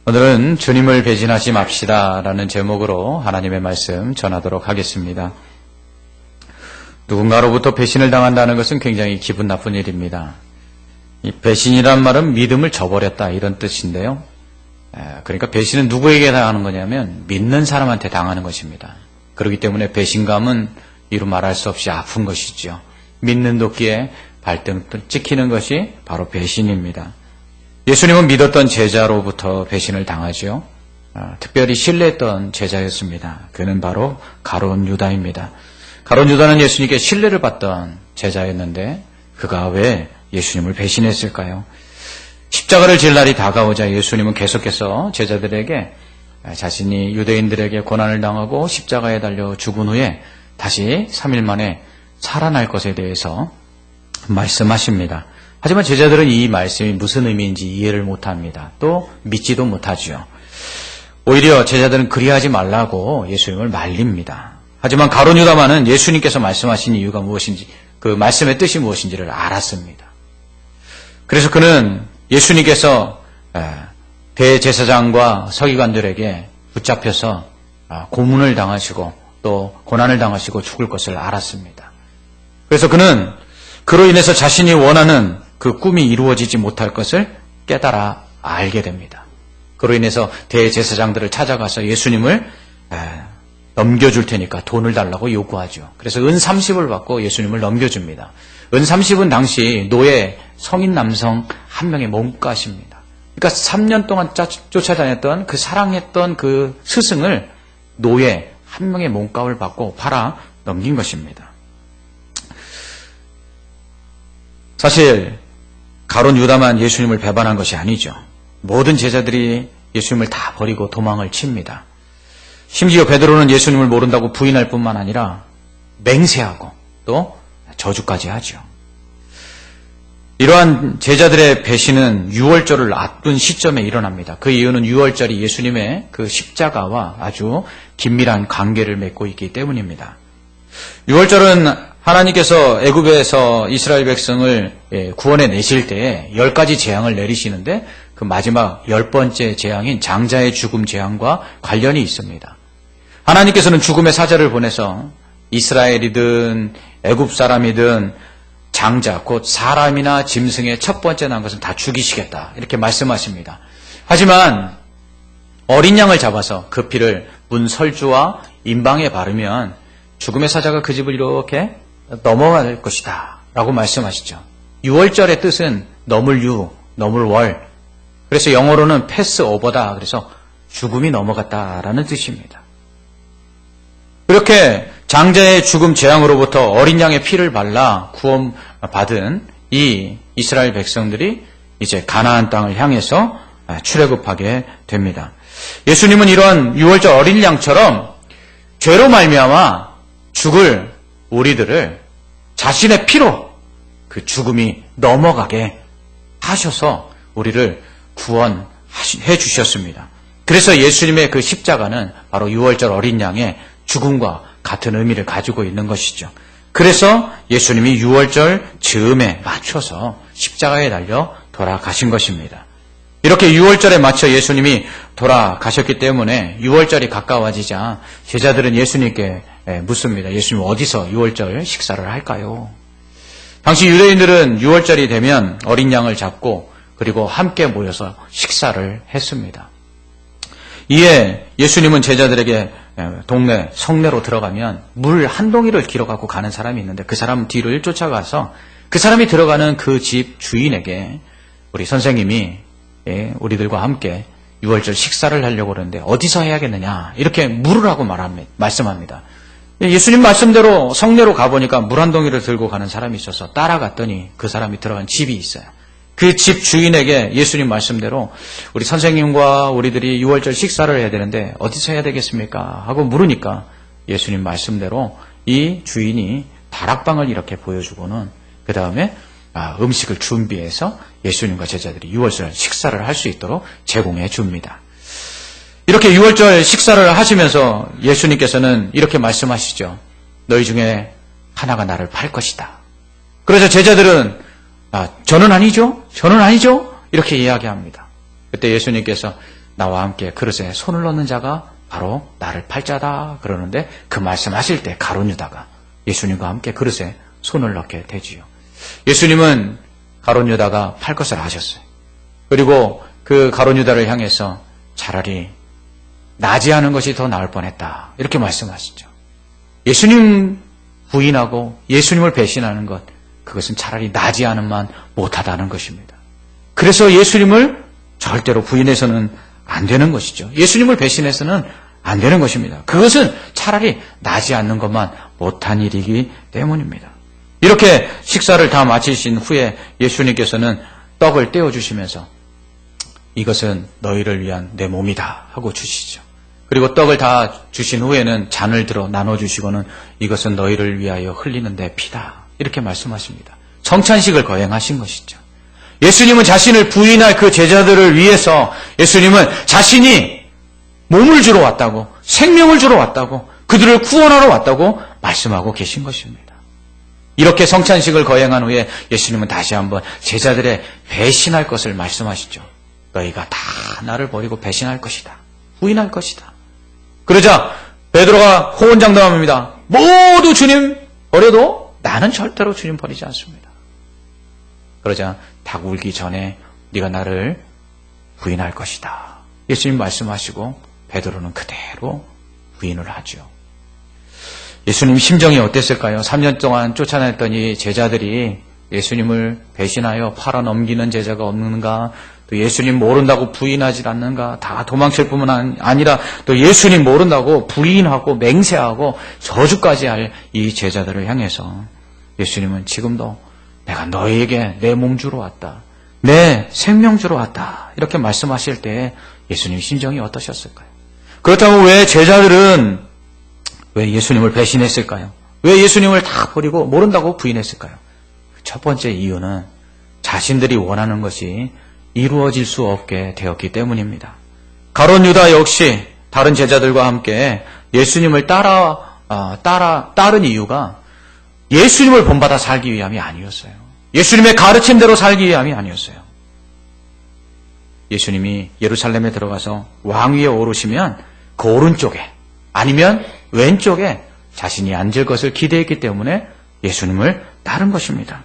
오늘은 주님을 배신하지 맙시다 라는 제목으로 하나님의 말씀 전하도록 하겠습니다. 누군가로부터 배신을 당한다는 것은 굉장히 기분 나쁜 일입니다. 이 배신이란 말은 믿음을 저버렸다 이런 뜻인데요. 그러니까 배신은 누구에게 당하는 거냐면 믿는 사람한테 당하는 것입니다. 그렇기 때문에 배신감은 이루 말할 수 없이 아픈 것이죠. 믿는 도끼에 발등 찍히는 것이 바로 배신입니다. 예수님은 믿었던 제자로부터 배신을 당하죠. 특별히 신뢰했던 제자였습니다. 그는 바로 가룟 유다입니다. 가룟 유다는 예수님께 신뢰를 받던 제자였는데 그가 왜 예수님을 배신했을까요? 십자가를 질 날이 다가오자 예수님은 계속해서 제자들에게 자신이 유대인들에게 고난을 당하고 십자가에 달려 죽은 후에 다시 3일 만에 살아날 것에 대해서 말씀하십니다. 하지만 제자들은 이 말씀이 무슨 의미인지 이해를 못합니다. 또 믿지도 못하죠. 오히려 제자들은 그리하지 말라고 예수님을 말립니다. 하지만 가룟 유다만은 예수님께서 말씀하신 이유가 무엇인지, 그 말씀의 뜻이 무엇인지를 알았습니다. 그래서 그는 예수님께서 대제사장과 서기관들에게 붙잡혀서 고문을 당하시고 또 고난을 당하시고 죽을 것을 알았습니다. 그래서 그는 그로 인해서 자신이 원하는 그 꿈이 이루어지지 못할 것을 깨달아 알게 됩니다. 그로 인해서 대제사장들을 찾아가서 예수님을 넘겨줄 테니까 돈을 달라고 요구하죠. 그래서 은 30을 받고 예수님을 넘겨줍니다. 은 30은 당시 노예 성인 남성 한 명의 몸값입니다. 그러니까 3년 동안 쫓아다녔던 그 사랑했던 그 스승을 노예 한 명의 몸값을 받고 팔아 넘긴 것입니다. 사실 가룟 유다만 예수님을 배반한 것이 아니죠. 모든 제자들이 예수님을 다 버리고 도망을 칩니다. 심지어 베드로는 예수님을 모른다고 부인할 뿐만 아니라 맹세하고 또 저주까지 하죠. 이러한 제자들의 배신은 유월절을 앞둔 시점에 일어납니다. 그 이유는 유월절이 예수님의 그 십자가와 아주 긴밀한 관계를 맺고 있기 때문입니다. 유월절은 하나님께서 애굽에서 이스라엘 백성을 구원해 내실 때에 10가지 재앙을 내리시는데 그 마지막 10번째 재앙인 장자의 죽음 재앙과 관련이 있습니다. 하나님께서는 죽음의 사자를 보내서 이스라엘이든 애굽 사람이든 장자, 곧 사람이나 짐승의 첫 번째 난 것은 다 죽이시겠다 이렇게 말씀하십니다. 하지만 어린 양을 잡아서 그 피를 문 설주와 임방에 바르면 죽음의 사자가 그 집을 이렇게 넘어갈 것이다 라고 말씀하시죠. 유월절의 뜻은 넘을 유, 넘을 월. 그래서 영어로는 패스 오버다. 그래서 죽음이 넘어갔다라는 뜻입니다. 이렇게 장자의 죽음 재앙으로부터 어린 양의 피를 발라 구원받은 이 이스라엘 백성들이 이제 가나안 땅을 향해서 출애굽하게 됩니다. 예수님은 이러한 유월절 어린 양처럼 죄로 말미암아 죽을 우리들을 자신의 피로 그 죽음이 넘어가게 하셔서 우리를 구원해 주셨습니다. 그래서 예수님의 그 십자가는 바로 유월절 어린 양의 죽음과 같은 의미를 가지고 있는 것이죠. 그래서 예수님이 유월절 즈음에 맞춰서 십자가에 달려 돌아가신 것입니다. 이렇게 유월절에 맞춰 예수님이 돌아가셨기 때문에 유월절이 가까워지자 제자들은 예수님께 묻습니다. 예수님 어디서 유월절 식사를 할까요? 당시 유대인들은 유월절이 되면 어린 양을 잡고 그리고 함께 모여서 식사를 했습니다. 이에 예수님은 제자들에게 동네 성내로 들어가면 물 한 동이를 길어갖고 가는 사람이 있는데 그 사람 뒤를 쫓아가서 그 사람이 들어가는 그 집 주인에게 우리 선생님이 우리들과 함께 유월절 식사를 하려고 그러는데 어디서 해야겠느냐 이렇게 물으라고 말씀합니다. 예수님 말씀대로 성내로 가보니까 물 한 동이를 들고 가는 사람이 있어서 따라갔더니 그 사람이 들어간 집이 있어요. 그 집 주인에게 예수님 말씀대로 우리 선생님과 우리들이 유월절 식사를 해야 되는데 어디서 해야 되겠습니까? 하고 물으니까 예수님 말씀대로 이 주인이 다락방을 이렇게 보여주고는 그 다음에 음식을 준비해서 예수님과 제자들이 유월절 식사를 할 수 있도록 제공해 줍니다. 이렇게 유월절 식사를 하시면서 예수님께서는 이렇게 말씀하시죠. 너희 중에 하나가 나를 팔 것이다. 그래서 제자들은 저는 아니죠? 저는 아니죠? 이렇게 이야기합니다. 그때 예수님께서 나와 함께 그릇에 손을 넣는 자가 바로 나를 팔 자다 그러는데 그 말씀하실 때 가룟 유다가 예수님과 함께 그릇에 손을 넣게 되지요. 예수님은 가룟 유다가 팔 것을 아셨어요. 그리고 그 가룟 유다를 향해서 차라리 나지하는 것이 더 나을 뻔했다 이렇게 말씀하시죠. 예수님 부인하고 예수님을 배신하는 것, 그것은 차라리 나지하는만 못하다는 것입니다. 그래서 예수님을 절대로 부인해서는 안 되는 것이죠. 예수님을 배신해서는 안 되는 것입니다. 그것은 차라리 나지 않는 것만 못한 일이기 때문입니다. 이렇게 식사를 다 마치신 후에 예수님께서는 떡을 떼어주시면서 이것은 너희를 위한 내 몸이다 하고 주시죠. 그리고 떡을 다 주신 후에는 잔을 들어 나눠주시고는 이것은 너희를 위하여 흘리는 내 피다 이렇게 말씀하십니다. 성찬식을 거행하신 것이죠. 예수님은 자신을 부인할 그 제자들을 위해서 예수님은 자신이 몸을 주러 왔다고, 생명을 주러 왔다고, 그들을 구원하러 왔다고 말씀하고 계신 것입니다. 이렇게 성찬식을 거행한 후에 예수님은 다시 한번 제자들의 배신할 것을 말씀하시죠. 너희가 다 나를 버리고 배신할 것이다. 부인할 것이다. 그러자 베드로가 호언장담합니다. 모두 주님 버려도 나는 절대로 주님 버리지 않습니다. 그러자 닭 울기 전에 네가 나를 부인할 것이다. 예수님 말씀하시고 베드로는 그대로 부인을 하죠. 예수님 심정이 어땠을까요? 3년 동안 쫓아냈더니 제자들이 예수님을 배신하여 팔아넘기는 제자가 없는가? 또 예수님 모른다고 부인하지 않는가? 다 도망칠 뿐만 아니라 또 예수님 모른다고 부인하고 맹세하고 저주까지 할 이 제자들을 향해서 예수님은 지금도 내가 너희에게 내 몸 주러 왔다. 내 생명 주러 왔다. 이렇게 말씀하실 때 예수님 심정이 어떠셨을까요? 그렇다면 왜 제자들은 왜 예수님을 배신했을까요? 왜 예수님을 다 버리고 모른다고 부인했을까요? 첫 번째 이유는 자신들이 원하는 것이 이루어질 수 없게 되었기 때문입니다. 가룟 유다 역시 다른 제자들과 함께 예수님을 따른 이유가 예수님을 본받아 살기 위함이 아니었어요. 예수님의 가르침대로 살기 위함이 아니었어요. 예수님이 예루살렘에 들어가서 왕위에 오르시면 그 오른쪽에 아니면 왼쪽에 자신이 앉을 것을 기대했기 때문에 예수님을 따른 것입니다.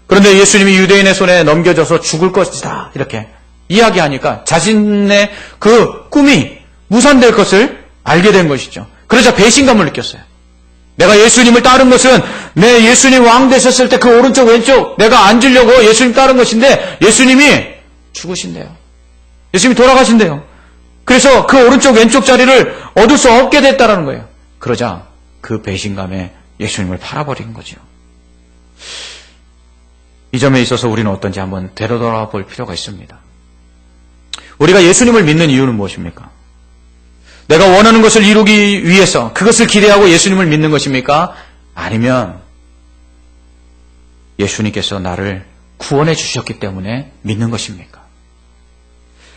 그런데 예수님이 유대인의 손에 넘겨져서 죽을 것이다 이렇게 이야기하니까 자신의 그 꿈이 무산될 것을 알게 된 것이죠. 그러자 배신감을 느꼈어요. 내가 예수님을 따른 것은 내 예수님 왕 되셨을 때 그 오른쪽 왼쪽 내가 앉으려고 예수님 따른 것인데 예수님이 죽으신대요. 예수님이 돌아가신대요. 그래서 그 오른쪽 왼쪽 자리를 얻을 수 없게 됐다라는 거예요. 그러자 그 배신감에 예수님을 팔아버린 거죠. 이 점에 있어서 우리는 어떤지 한번 되돌아볼 필요가 있습니다. 우리가 예수님을 믿는 이유는 무엇입니까? 내가 원하는 것을 이루기 위해서 그것을 기대하고 예수님을 믿는 것입니까? 아니면 예수님께서 나를 구원해 주셨기 때문에 믿는 것입니까?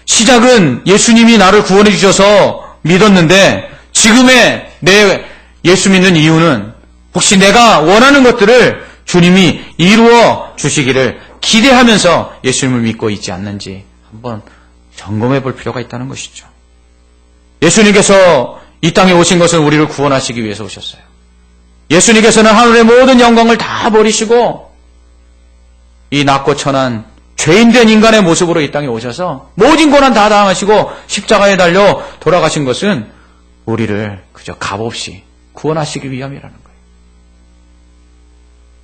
시작은 예수님이 나를 구원해 주셔서 믿었는데 지금의 내 예수 믿는 이유는 혹시 내가 원하는 것들을 주님이 이루어 주시기를 기대하면서 예수님을 믿고 있지 않는지 한번 점검해 볼 필요가 있다는 것이죠. 예수님께서 이 땅에 오신 것은 우리를 구원하시기 위해서 오셨어요. 예수님께서는 하늘의 모든 영광을 다 버리시고 이 낮고 천한 죄인된 인간의 모습으로 이 땅에 오셔서 모든 고난 다 당하시고 십자가에 달려 돌아가신 것은 우리를 그저 값없이 구원하시기 위함이라는 거예요.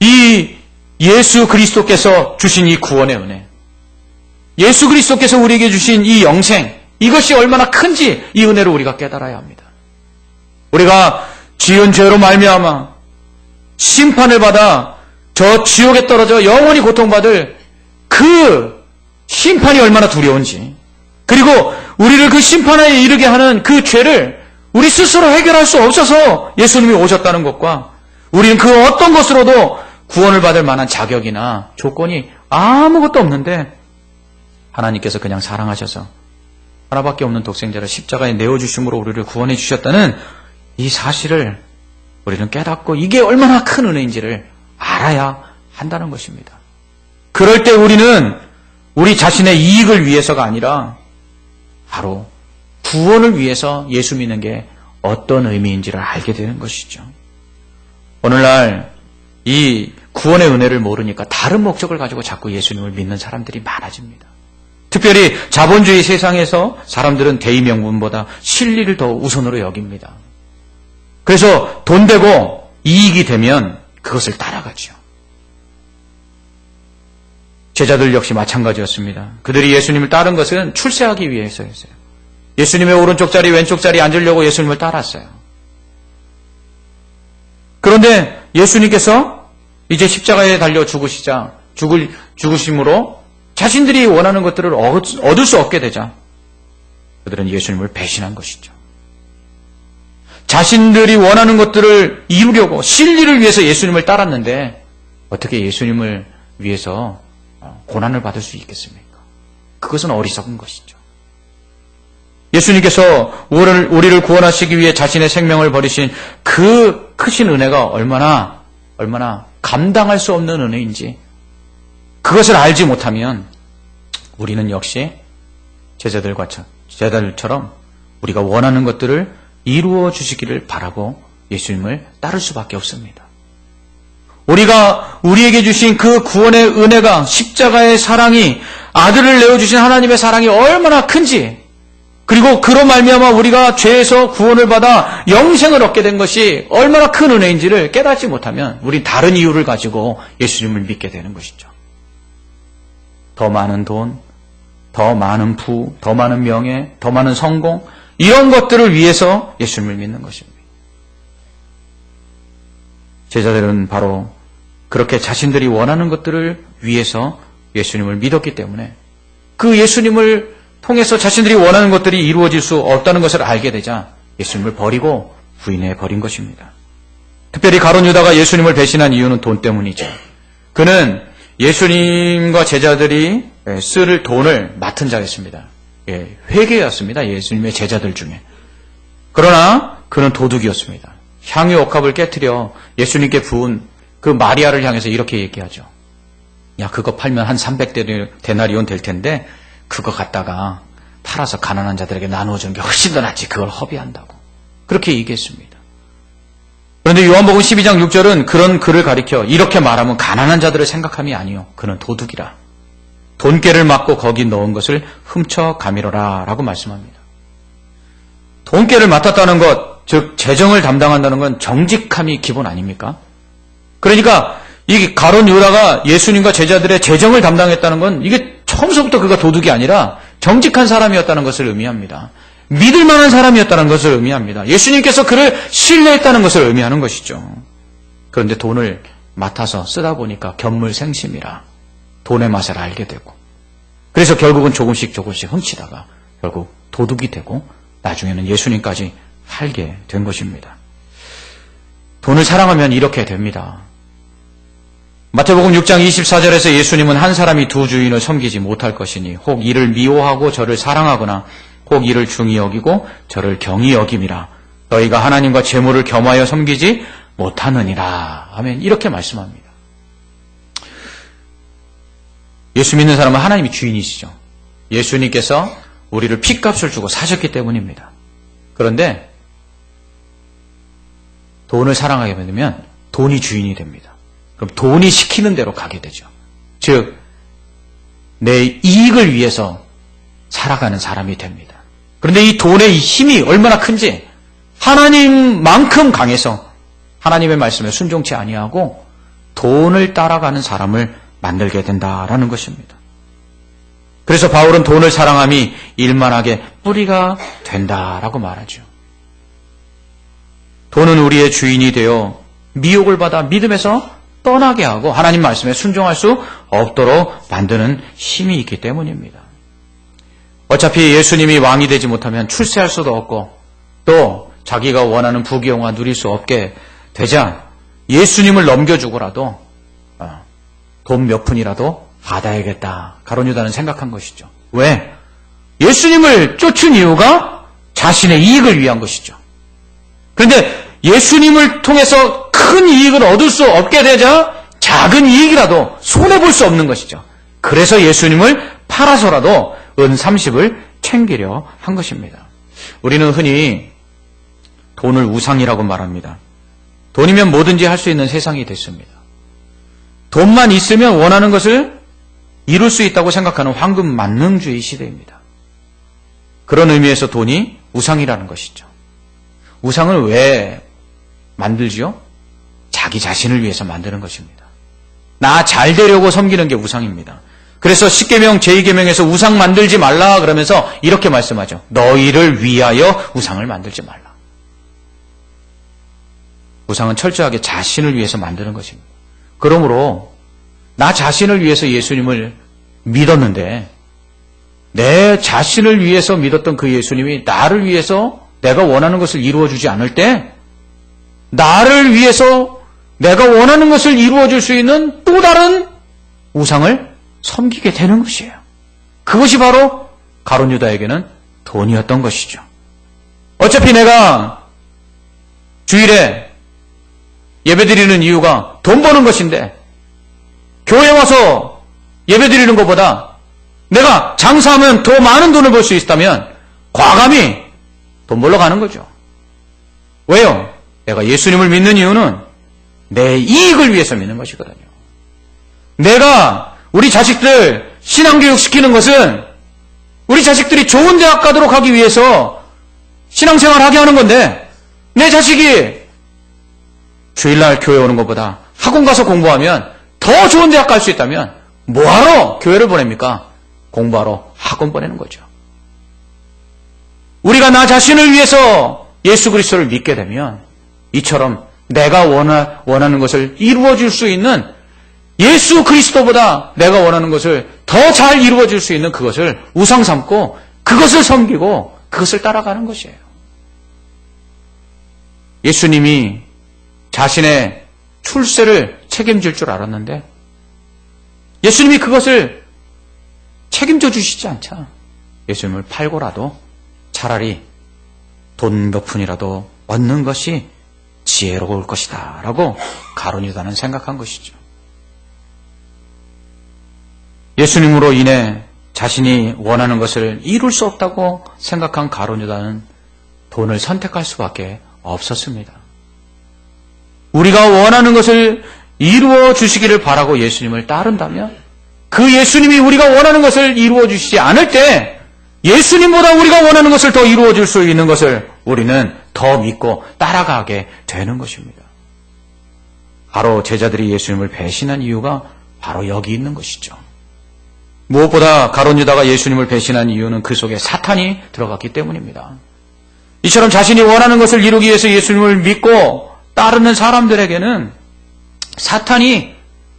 이 예수 그리스도께서 주신 이 구원의 은혜, 예수 그리스도께서 우리에게 주신 이 영생, 이것이 얼마나 큰지 이 은혜를 우리가 깨달아야 합니다. 우리가 지은 죄로 말미암아 심판을 받아 저 지옥에 떨어져 영원히 고통받을 그 심판이 얼마나 두려운지, 그리고 우리를 그 심판에 이르게 하는 그 죄를 우리 스스로 해결할 수 없어서 예수님이 오셨다는 것과 우리는 그 어떤 것으로도 구원을 받을 만한 자격이나 조건이 아무것도 없는데 하나님께서 그냥 사랑하셔서 하나밖에 없는 독생자를 십자가에 내어주심으로 우리를 구원해 주셨다는 이 사실을 우리는 깨닫고 이게 얼마나 큰 은혜인지를 알아야 한다는 것입니다. 그럴 때 우리는 우리 자신의 이익을 위해서가 아니라 바로 구원을 위해서 예수 믿는 게 어떤 의미인지를 알게 되는 것이죠. 오늘날 이 구원의 은혜를 모르니까 다른 목적을 가지고 자꾸 예수님을 믿는 사람들이 많아집니다. 특별히 자본주의 세상에서 사람들은 대의명분보다 실리를 더 우선으로 여깁니다. 그래서 돈 되고 이익이 되면 그것을 따라가죠. 제자들 역시 마찬가지였습니다. 그들이 예수님을 따른 것은 출세하기 위해서였어요. 예수님의 오른쪽 자리, 왼쪽 자리에 앉으려고 예수님을 따랐어요. 그런데 예수님께서 이제 십자가에 달려 죽으심으로 자신들이 원하는 것들을 얻을 수 없게 되자 그들은 예수님을 배신한 것이죠. 자신들이 원하는 것들을 이루려고 실리를 위해서 예수님을 따랐는데 어떻게 예수님을 위해서 고난을 받을 수 있겠습니까? 그것은 어리석은 것이죠. 예수님께서 우리를 구원하시기 위해 자신의 생명을 버리신 그 크신 은혜가 얼마나 감당할 수 없는 은혜인지 그것을 알지 못하면 우리는 역시 제자들처럼 우리가 원하는 것들을 이루어 주시기를 바라고 예수님을 따를 수밖에 없습니다. 우리에게 주신 그 구원의 은혜가 십자가의 사랑이 아들을 내어주신 하나님의 사랑이 얼마나 큰지 그리고 그로 말미암아 우리가 죄에서 구원을 받아 영생을 얻게 된 것이 얼마나 큰 은혜인지를 깨닫지 못하면 우린 다른 이유를 가지고 예수님을 믿게 되는 것이죠. 더 많은 돈, 더 많은 부, 더 많은 명예, 더 많은 성공 이런 것들을 위해서 예수님을 믿는 것입니다. 제자들은 바로 그렇게 자신들이 원하는 것들을 위해서 예수님을 믿었기 때문에 그 예수님을 통해서 자신들이 원하는 것들이 이루어질 수 없다는 것을 알게 되자 예수님을 버리고 부인해 버린 것입니다. 특별히 가룟 유다가 예수님을 배신한 이유는 돈 때문이죠. 그는 예수님과 제자들이 쓸 돈을 맡은 자였습니다. 회계였습니다. 예수님의 제자들 중에. 그러나 그는 도둑이었습니다. 향유 옥합을 깨트려 예수님께 부은 그 마리아를 향해서 이렇게 얘기하죠. 야, 그거 팔면 한 300데나리온 될 텐데 그거 갖다가 팔아서 가난한 자들에게 나누어주는 게 훨씬 더 낫지. 그걸 허비한다고. 그렇게 얘기했습니다. 그런데 요한복음 12장 6절은 그런 그를 가리켜 이렇게 말하면 가난한 자들을 생각함이 아니요. 그는 도둑이라. 돈깨를 맞고 거기 넣은 것을 훔쳐 가미러라 라고 말씀합니다. 돈깨를 맡았다는 것, 즉 재정을 담당한다는 건 정직함이 기본 아닙니까? 그러니까 이 가룟 유다가 예수님과 제자들의 재정을 담당했다는 건 이게 처음서부터 그가 도둑이 아니라 정직한 사람이었다는 것을 의미합니다. 믿을 만한 사람이었다는 것을 의미합니다. 예수님께서 그를 신뢰했다는 것을 의미하는 것이죠. 그런데 돈을 맡아서 쓰다 보니까 견물생심이라 돈의 맛을 알게 되고 그래서 결국은 조금씩 훔치다가 결국 도둑이 되고 나중에는 예수님까지 팔게 된 것입니다. 돈을 사랑하면 이렇게 됩니다. 마태복음 6장 24절에서 예수님은 한 사람이 두 주인을 섬기지 못할 것이니 혹 이를 미워하고 저를 사랑하거나 혹 이를 중히 여기고 저를 경히 여김이라 너희가 하나님과 재물을 겸하여 섬기지 못하느니라 하면 이렇게 말씀합니다. 예수 믿는 사람은 하나님이 주인이시죠. 예수님께서 우리를 핏값을 주고 사셨기 때문입니다. 그런데 돈을 사랑하게 되면 돈이 주인이 됩니다. 그럼 돈이 시키는 대로 가게 되죠. 즉, 내 이익을 위해서 살아가는 사람이 됩니다. 그런데 이 돈의 힘이 얼마나 큰지 하나님만큼 강해서 하나님의 말씀에 순종치 아니하고 돈을 따라가는 사람을 만들게 된다라는 것입니다. 그래서 바울은 돈을 사랑함이 일만하게 뿌리가 된다라고 말하죠. 돈은 우리의 주인이 되어 미혹을 받아 믿음에서 떠나게 하고 하나님 말씀에 순종할 수 없도록 만드는 힘이 있기 때문입니다. 어차피 예수님이 왕이 되지 못하면 출세할 수도 없고 또 자기가 원하는 부귀영화 누릴 수 없게 되자 예수님을 넘겨주고라도 돈 몇 푼이라도 받아야겠다. 가룟 유다는 생각한 것이죠. 왜? 예수님을 쫓은 이유가 자신의 이익을 위한 것이죠. 그런데 예수님을 통해서 큰 이익을 얻을 수 없게 되자 작은 이익이라도 손해볼 수 없는 것이죠. 그래서 예수님을 팔아서라도 은 30을 챙기려 한 것입니다. 우리는 흔히 돈을 우상이라고 말합니다. 돈이면 뭐든지 할 수 있는 세상이 됐습니다. 돈만 있으면 원하는 것을 이룰 수 있다고 생각하는 황금 만능주의 시대입니다. 그런 의미에서 돈이 우상이라는 것이죠. 우상을 왜 만들지요? 자기 자신을 위해서 만드는 것입니다. 나 잘 되려고 섬기는 게 우상입니다. 그래서 10계명 제2계명에서 우상 만들지 말라 그러면서 이렇게 말씀하죠. 너희를 위하여 우상을 만들지 말라. 우상은 철저하게 자신을 위해서 만드는 것입니다. 그러므로 나 자신을 위해서 예수님을 믿었는데 내 자신을 위해서 믿었던 그 예수님이 나를 위해서 내가 원하는 것을 이루어주지 않을 때 나를 위해서 내가 원하는 것을 이루어줄 수 있는 또 다른 우상을 섬기게 되는 것이에요. 그것이 바로 가룟 유다에게는 돈이었던 것이죠. 어차피 내가 주일에 예배드리는 이유가 돈 버는 것인데 교회 와서 예배드리는 것보다 내가 장사하면 더 많은 돈을 벌 수 있다면 과감히 돈 벌러 가는 거죠. 왜요? 내가 예수님을 믿는 이유는 내 이익을 위해서 믿는 것이거든요. 내가 우리 자식들 신앙교육 시키는 것은 우리 자식들이 좋은 대학 가도록 하기 위해서 신앙생활 하게 하는 건데 내 자식이 주일날 교회 오는 것보다 학원 가서 공부하면 더 좋은 대학 갈 수 있다면 뭐하러 교회를 보냅니까? 공부하러 학원 보내는 거죠. 우리가 나 자신을 위해서 예수 그리스도를 믿게 되면 이처럼 내가 원하는 것을 이루어줄 수 있는 예수 그리스도보다 내가 원하는 것을 더 잘 이루어줄 수 있는 그것을 우상 삼고 그것을 섬기고 그것을 따라가는 것이에요. 예수님이 자신의 출세를 책임질 줄 알았는데 예수님이 그것을 책임져 주시지 않자 예수님을 팔고라도 차라리 돈 몇 푼이라도 얻는 것이 지혜로울 것이다 라고 가룟 유다는 생각한 것이죠. 예수님으로 인해 자신이 원하는 것을 이룰 수 없다고 생각한 가룟 유다는 돈을 선택할 수밖에 없었습니다. 우리가 원하는 것을 이루어 주시기를 바라고 예수님을 따른다면 그 예수님이 우리가 원하는 것을 이루어 주시지 않을 때 예수님보다 우리가 원하는 것을 더 이루어 줄 수 있는 것을 우리는 더 믿고 따라가게 되는 것입니다. 바로 제자들이 예수님을 배신한 이유가 바로 여기 있는 것이죠. 무엇보다 가룟 유다가 예수님을 배신한 이유는 그 속에 사탄이 들어갔기 때문입니다. 이처럼 자신이 원하는 것을 이루기 위해서 예수님을 믿고 따르는 사람들에게는 사탄이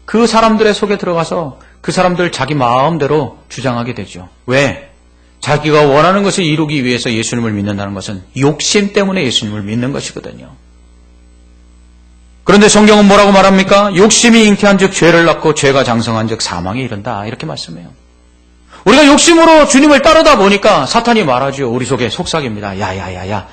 그 사람들의 속에 들어가서 그 사람들 자기 마음대로 주장하게 되죠. 왜? 자기가 원하는 것을 이루기 위해서 예수님을 믿는다는 것은 욕심 때문에 예수님을 믿는 것이거든요. 그런데 성경은 뭐라고 말합니까? 욕심이 잉태한 즉 죄를 낳고 죄가 장성한 즉 사망에 이른다 이렇게 말씀해요. 우리가 욕심으로 주님을 따르다 보니까 사탄이 말하죠. 우리 속에 속삭입니다. 야야야야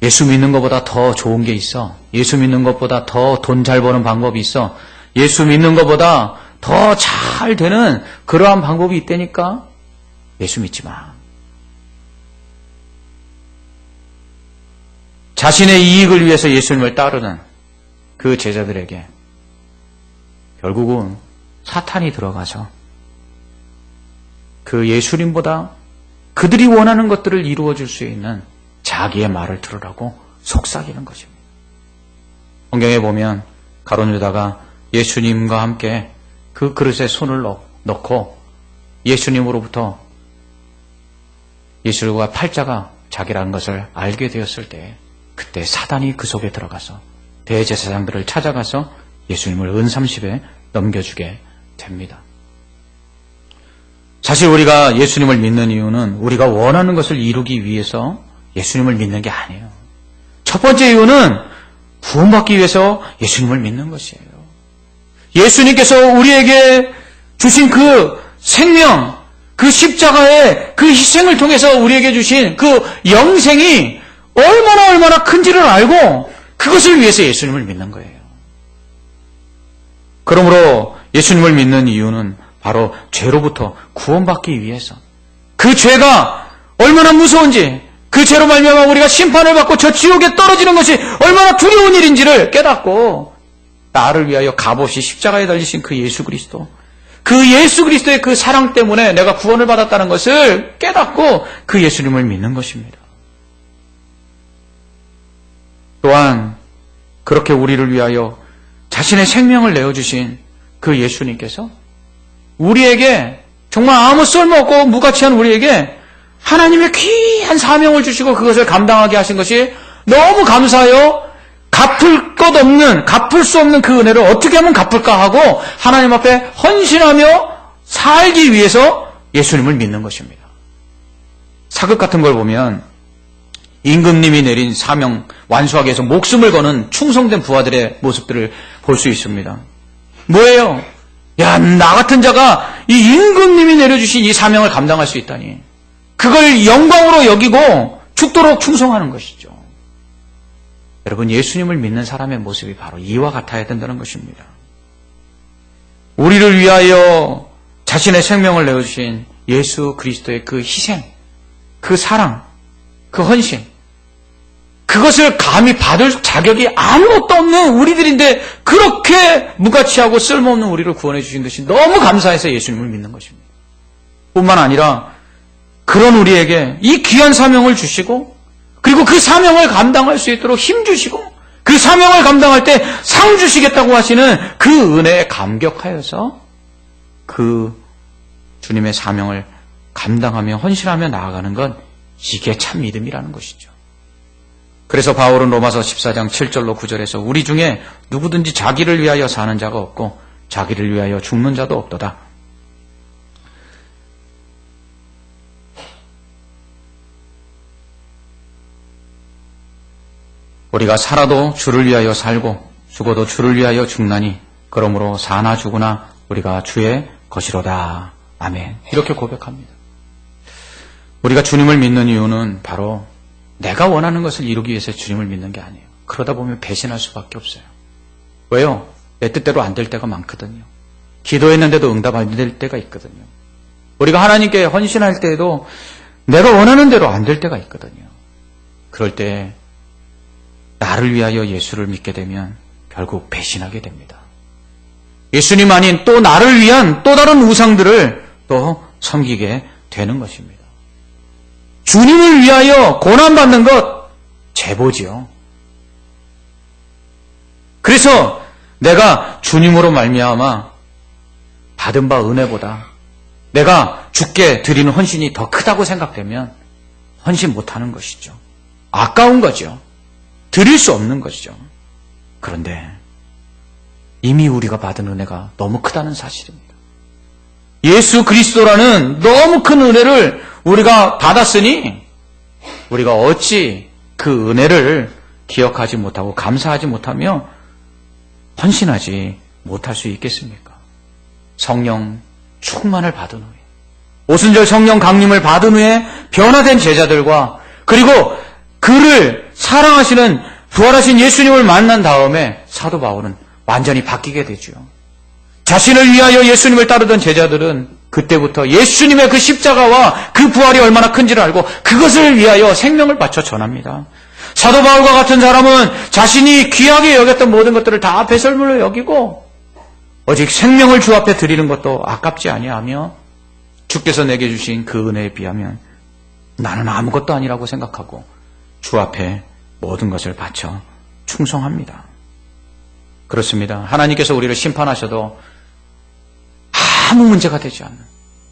예수 믿는 것보다 더 좋은 게 있어. 예수 믿는 것보다 더 돈 잘 버는 방법이 있어. 예수 믿는 것보다 더 잘 되는 그러한 방법이 있다니까 예수 믿지 마. 자신의 이익을 위해서 예수님을 따르는 그 제자들에게 결국은 사탄이 들어가서 그 예수님보다 그들이 원하는 것들을 이루어줄 수 있는 자기의 말을 들으라고 속삭이는 것입니다. 성경에 보면 가룟 유다가 예수님과 함께 그 그릇에 손을 넣고 예수님으로부터 예수님과 팔자가 자기라는 것을 알게 되었을 때 그때 사단이 그 속에 들어가서 대제사장들을 찾아가서 예수님을 은30에 넘겨주게 됩니다. 사실 우리가 예수님을 믿는 이유는 우리가 원하는 것을 이루기 위해서 예수님을 믿는 게 아니에요. 첫 번째 이유는 구원받기 위해서 예수님을 믿는 것이에요. 예수님께서 우리에게 주신 그 생명, 그 십자가의 그 희생을 통해서 우리에게 주신 그 영생이 얼마나 큰지를 알고 그것을 위해서 예수님을 믿는 거예요. 그러므로 예수님을 믿는 이유는 바로 죄로부터 구원받기 위해서 그 죄가 얼마나 무서운지 그 죄로 말미암아 우리가 심판을 받고 저 지옥에 떨어지는 것이 얼마나 두려운 일인지를 깨닫고 나를 위하여 값없이 십자가에 달리신 그 예수 그리스도, 그 예수 그리스도의 그 사랑 때문에 내가 구원을 받았다는 것을 깨닫고 그 예수님을 믿는 것입니다. 또한 그렇게 우리를 위하여 자신의 생명을 내어주신 그 예수님께서 우리에게 정말 아무 쓸모없고 무가치한 우리에게 하나님의 귀한 사명을 주시고 그것을 감당하게 하신 것이 너무 감사하여 갚을 수 없는 그 은혜를 어떻게 하면 갚을까 하고 하나님 앞에 헌신하며 살기 위해서 예수님을 믿는 것입니다. 사극 같은 걸 보면 임금님이 내린 사명 완수하기 위해서 목숨을 거는 충성된 부하들의 모습들을 볼 수 있습니다. 뭐예요? 야, 나 같은 자가 이 임금님이 내려주신 이 사명을 감당할 수 있다니. 그걸 영광으로 여기고 죽도록 충성하는 것이죠. 여러분, 예수님을 믿는 사람의 모습이 바로 이와 같아야 된다는 것입니다. 우리를 위하여 자신의 생명을 내어주신 예수 그리스도의 그 희생, 그 사랑, 그 헌신, 그것을 감히 받을 자격이 아무것도 없는 우리들인데 그렇게 무가치하고 쓸모없는 우리를 구원해 주신 것이 너무 감사해서 예수님을 믿는 것입니다. 뿐만 아니라 그런 우리에게 이 귀한 사명을 주시고 그리고 그 사명을 감당할 수 있도록 힘 주시고 그 사명을 감당할 때 상 주시겠다고 하시는 그 은혜에 감격하여서 그 주님의 사명을 감당하며 헌신하며 나아가는 건 이게 참 믿음이라는 것이죠. 그래서 바울은 로마서 14장 7절로 9절에서 우리 중에 누구든지 자기를 위하여 사는 자가 없고 자기를 위하여 죽는 자도 없도다. 우리가 살아도 주를 위하여 살고 죽어도 주를 위하여 죽나니 그러므로 사나 죽으나 우리가 주의 것이로다. 아멘. 이렇게 고백합니다. 우리가 주님을 믿는 이유는 바로 내가 원하는 것을 이루기 위해서 주님을 믿는 게 아니에요. 그러다 보면 배신할 수밖에 없어요. 왜요? 내 뜻대로 안 될 때가 많거든요. 기도했는데도 응답 안 될 때가 있거든요. 우리가 하나님께 헌신할 때에도 내가 원하는 대로 안 될 때가 있거든요. 그럴 때 나를 위하여 예수를 믿게 되면 결국 배신하게 됩니다. 예수님 아닌 또 나를 위한 또 다른 우상들을 또 섬기게 되는 것입니다. 주님을 위하여 고난받는 것 제보지요. 그래서 내가 주님으로 말미암아 받은 바 은혜보다 내가 주께 드리는 헌신이 더 크다고 생각되면 헌신 못하는 것이죠. 아까운 거죠. 드릴 수 없는 것이죠. 그런데 이미 우리가 받은 은혜가 너무 크다는 사실입니다. 예수 그리스도라는 너무 큰 은혜를 우리가 받았으니 우리가 어찌 그 은혜를 기억하지 못하고 감사하지 못하며 헌신하지 못할 수 있겠습니까? 성령 충만을 받은 후에 오순절 성령 강림을 받은 후에 변화된 제자들과 그리고 그를 사랑하시는 부활하신 예수님을 만난 다음에 사도 바울은 완전히 바뀌게 되죠. 자신을 위하여 예수님을 따르던 제자들은 그때부터 예수님의 그 십자가와 그 부활이 얼마나 큰지를 알고 그것을 위하여 생명을 바쳐 전합니다. 사도 바울과 같은 사람은 자신이 귀하게 여겼던 모든 것들을 다 배설물로 여기고 오직 생명을 주 앞에 드리는 것도 아깝지 아니하며 주께서 내게 주신 그 은혜에 비하면 나는 아무것도 아니라고 생각하고 주 앞에 모든 것을 바쳐 충성합니다. 그렇습니다. 하나님께서 우리를 심판하셔도 아무 문제가 되지 않는,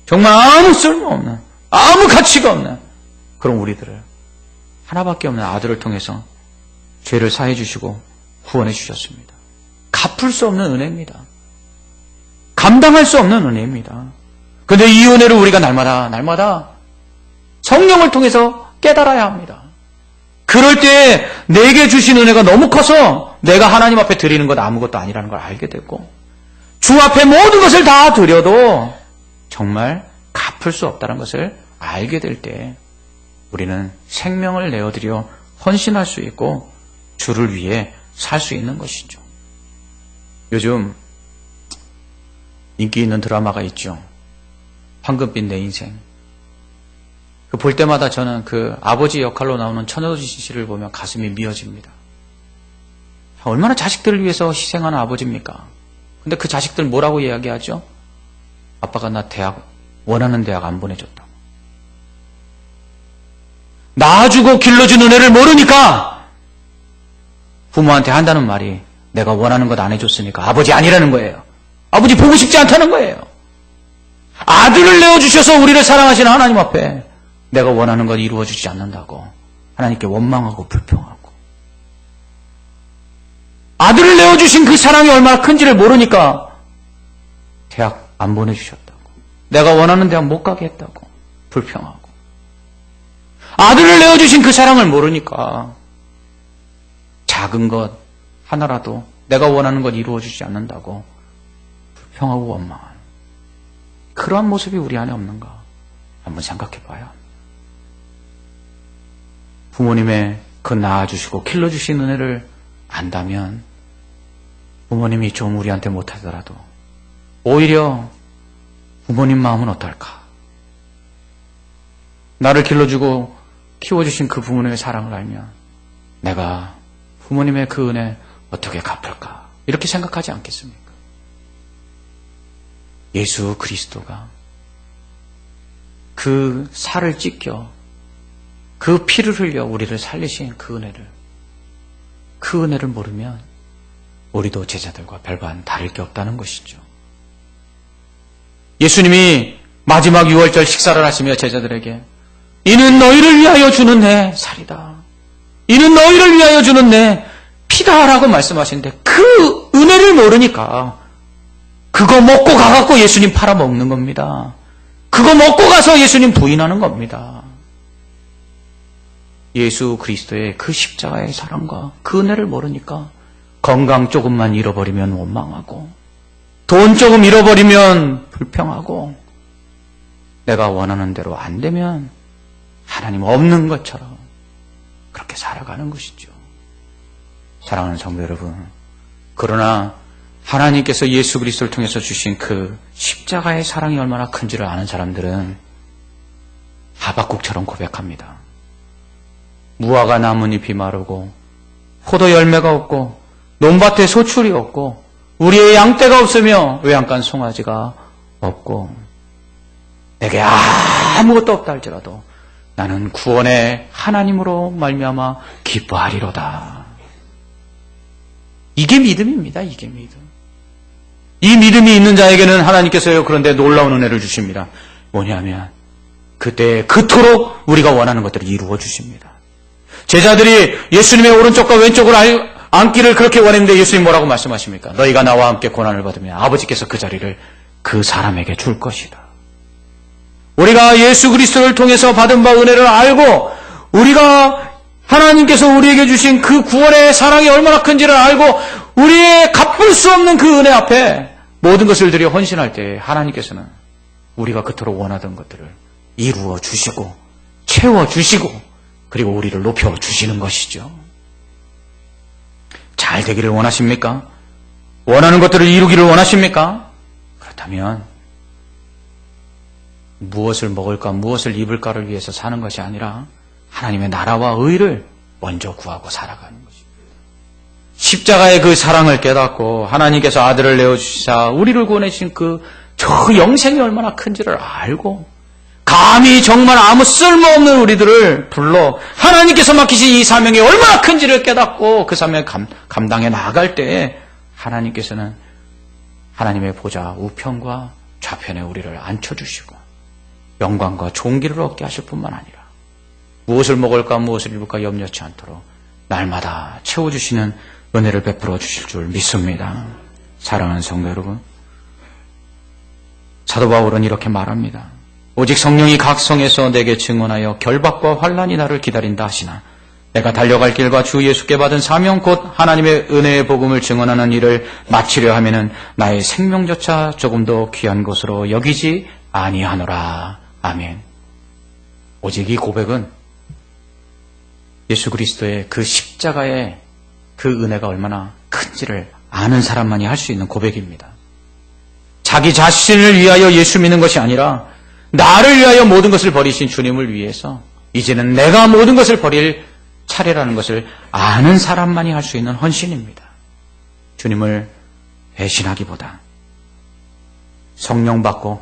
정말 아무 쓸모없는, 아무 가치가 없는 그런 우리들을 하나밖에 없는 아들을 통해서 죄를 사해 주시고 구원해 주셨습니다. 갚을 수 없는 은혜입니다. 감당할 수 없는 은혜입니다. 그런데 이 은혜를 우리가 날마다 성령을 통해서 깨달아야 합니다. 그럴 때 내게 주신 은혜가 너무 커서 내가 하나님 앞에 드리는 것 아무것도 아니라는 걸 알게 되고 주 앞에 모든 것을 다 드려도 정말 갚을 수 없다는 것을 알게 될 때 우리는 생명을 내어드려 헌신할 수 있고 주를 위해 살 수 있는 것이죠. 요즘 인기 있는 드라마가 있죠. 황금빛 내 인생. 그 볼 때마다 저는 그 아버지 역할로 나오는 천호진 씨를 보면 가슴이 미어집니다. 얼마나 자식들을 위해서 희생하는 아버지입니까? 근데 그 자식들 뭐라고 이야기하죠? 아빠가 나 원하는 대학 안 보내줬다. 낳아주고 길러준 은혜를 모르니까 부모한테 한다는 말이 내가 원하는 것 안 해줬으니까 아버지 아니라는 거예요. 아버지 보고 싶지 않다는 거예요. 아들을 내어주셔서 우리를 사랑하시는 하나님 앞에 내가 원하는 것 이루어주지 않는다고 하나님께 원망하고 불평하고, 아들을 내어주신 그 사랑이 얼마나 큰지를 모르니까 대학 안 보내주셨다고, 내가 원하는 대학 못 가게 했다고 불평하고, 아들을 내어주신 그 사랑을 모르니까 작은 것 하나라도 내가 원하는 것 이루어주지 않는다고 불평하고 원망하는 그러한 모습이 우리 안에 없는가 한번 생각해 봐야 합니다. 부모님의 그 낳아주시고 길러주신 은혜를 안다면 부모님이 좀 우리한테 못하더라도 오히려 부모님 마음은 어떨까? 나를 길러주고 키워주신 그 부모님의 사랑을 알면 내가 부모님의 그 은혜 어떻게 갚을까? 이렇게 생각하지 않겠습니까? 예수 그리스도가 그 살을 찢겨 그 피를 흘려 우리를 살리신 그 은혜를 모르면 우리도 제자들과 별반 다를 게 없다는 것이죠. 예수님이 마지막 6월절 식사를 하시며 제자들에게 이는 너희를 위하여 주는 내 살이다, 이는 너희를 위하여 주는 내 피다 라고 말씀하시는데 그 은혜를 모르니까 그거 먹고 가갖고 예수님 팔아먹는 겁니다. 그거 먹고 가서 예수님 부인하는 겁니다. 예수 그리스도의 그 십자가의 사랑과 그 은혜를 모르니까 건강 조금만 잃어버리면 원망하고, 돈 조금 잃어버리면 불평하고, 내가 원하는 대로 안 되면 하나님 없는 것처럼 그렇게 살아가는 것이죠. 사랑하는 성도 여러분, 그러나 하나님께서 예수 그리스도를 통해서 주신 그 십자가의 사랑이 얼마나 큰지를 아는 사람들은 하박국처럼 고백합니다. 무화과 나뭇잎이 마르고 포도 열매가 없고 논밭에 소출이 없고 우리의 양떼가 없으며 외양간 송아지가 없고 내게 아무것도 없다 할지라도 나는 구원의 하나님으로 말미암아 기뻐하리로다. 이게 믿음입니다. 이게 믿음. 이 믿음이 있는 자에게는 하나님께서요 그런데 놀라운 은혜를 주십니다. 뭐냐면 그때 그토록 우리가 원하는 것들을 이루어 주십니다. 제자들이 예수님의 오른쪽과 왼쪽을 앉기를 그렇게 원했는데 예수님 뭐라고 말씀하십니까? 너희가 나와 함께 고난을 받으면 아버지께서 그 자리를 그 사람에게 줄 것이다. 우리가 예수 그리스도를 통해서 받은 바 은혜를 알고 우리가 하나님께서 우리에게 주신 그 구원의 사랑이 얼마나 큰지를 알고 우리의 갚을 수 없는 그 은혜 앞에 모든 것을 들여 헌신할 때 하나님께서는 우리가 그토록 원하던 것들을 이루어 주시고 채워 주시고 그리고 우리를 높여 주시는 것이죠. 잘 되기를 원하십니까? 원하는 것들을 이루기를 원하십니까? 그렇다면 무엇을 먹을까 무엇을 입을까를 위해서 사는 것이 아니라 하나님의 나라와 의를 먼저 구하고 살아가는 것입니다. 십자가의 그 사랑을 깨닫고 하나님께서 아들을 내어주시사 우리를 구원해주신 저 영생이 얼마나 큰지를 알고 감히 정말 아무 쓸모없는 우리들을 불러 하나님께서 맡기신 이 사명이 얼마나 큰지를 깨닫고 그 사명을 감당해 나아갈 때에 하나님께서는 하나님의 보좌 우편과 좌편에 우리를 앉혀주시고 영광과 존귀를 얻게 하실 뿐만 아니라 무엇을 먹을까 무엇을 입을까 염려치 않도록 날마다 채워주시는 은혜를 베풀어 주실 줄 믿습니다. 사랑하는 성도 여러분, 사도 바울은 이렇게 말합니다. 오직 성령이 각 성에서 내게 증언하여 결박과 환난이 나를 기다린다 하시나 내가 달려갈 길과 주 예수께 받은 사명 곧 하나님의 은혜의 복음을 증언하는 일을 마치려 하면은 나의 생명조차 조금도 귀한 것으로 여기지 아니하노라. 아멘. 오직 이 고백은 예수 그리스도의 그 십자가의 그 은혜가 얼마나 큰지를 아는 사람만이 할 수 있는 고백입니다. 자기 자신을 위하여 예수 믿는 것이 아니라 나를 위하여 모든 것을 버리신 주님을 위해서 이제는 내가 모든 것을 버릴 차례라는 것을 아는 사람만이 할 수 있는 헌신입니다. 주님을 배신하기보다 성령 받고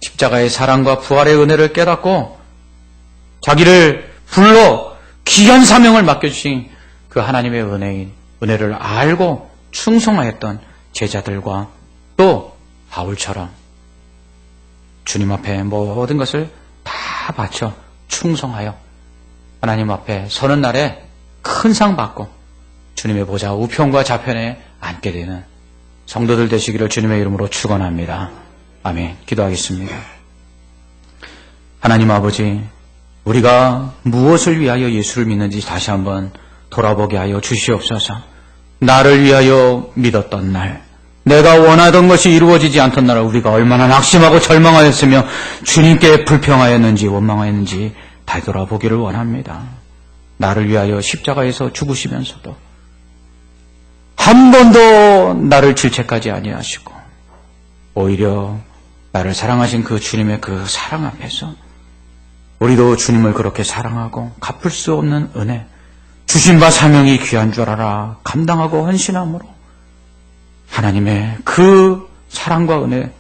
십자가의 사랑과 부활의 은혜를 깨닫고 자기를 불러 귀한 사명을 맡겨주신 그 하나님의 은혜를 알고 충성하였던 제자들과 또 바울처럼 주님 앞에 모든 것을 다 바쳐 충성하여 하나님 앞에 서는 날에 큰 상 받고 주님의 보좌 우편과 좌편에 앉게 되는 성도들 되시기를 주님의 이름으로 축원합니다. 아멘. 기도하겠습니다. 하나님 아버지, 우리가 무엇을 위하여 예수를 믿는지 다시 한번 돌아보게 하여 주시옵소서. 나를 위하여 믿었던 날, 내가 원하던 것이 이루어지지 않던 날 우리가 얼마나 낙심하고 절망하였으며 주님께 불평하였는지 원망하였는지 되돌아보기를 원합니다. 나를 위하여 십자가에서 죽으시면서도 한 번도 나를 질책하지 아니하시고 오히려 나를 사랑하신 그 주님의 그 사랑 앞에서 우리도 주님을 그렇게 사랑하고 갚을 수 없는 은혜, 주신 바 사명이 귀한 줄 알아 감당하고 헌신함으로 하나님의 그 사랑과 은혜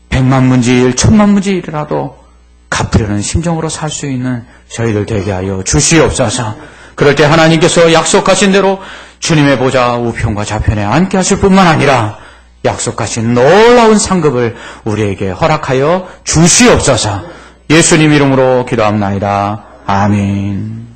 100만 문지일 1000만 문지일이라도 갚으려는 심정으로 살 수 있는 저희들 되게 하여 주시옵소서. 그럴 때 하나님께서 약속하신 대로 주님의 보좌 우편과 좌편에 앉게 하실 뿐만 아니라 약속하신 놀라운 상급을 우리에게 허락하여 주시옵소서. 예수님 이름으로 기도합나이다. 아멘.